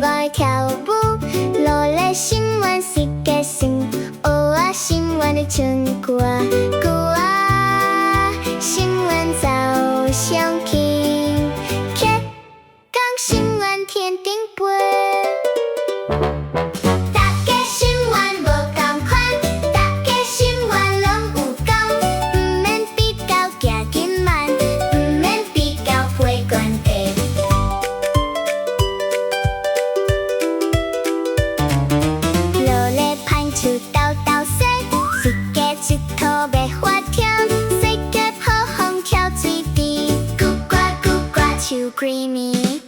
爱跳舞，落来新闻是个性，学啊新闻的唱歌，歌啊新闻早上听，客讲新闻天顶飞。大家新闻无同款，大家新闻拢有讲，不免比较行紧慢，不免比较陪关地。落来攀树斗斗洗，世界一土袂发听，世界好风跳水池，咕呱咕呱像 creamy。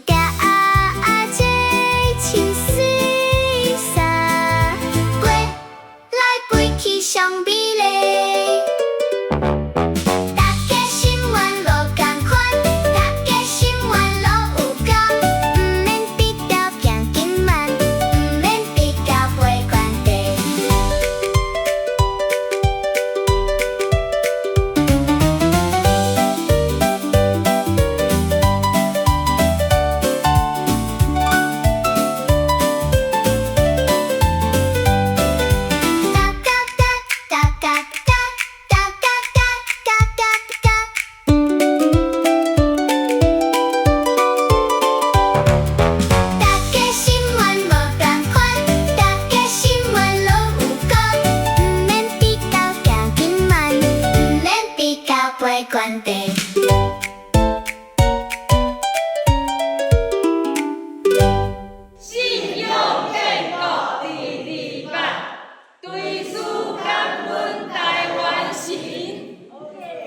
上美丽，大家新闻无同款，大家新闻拢有讲，不免比较行紧慢，不免比较陪关地。陪关地。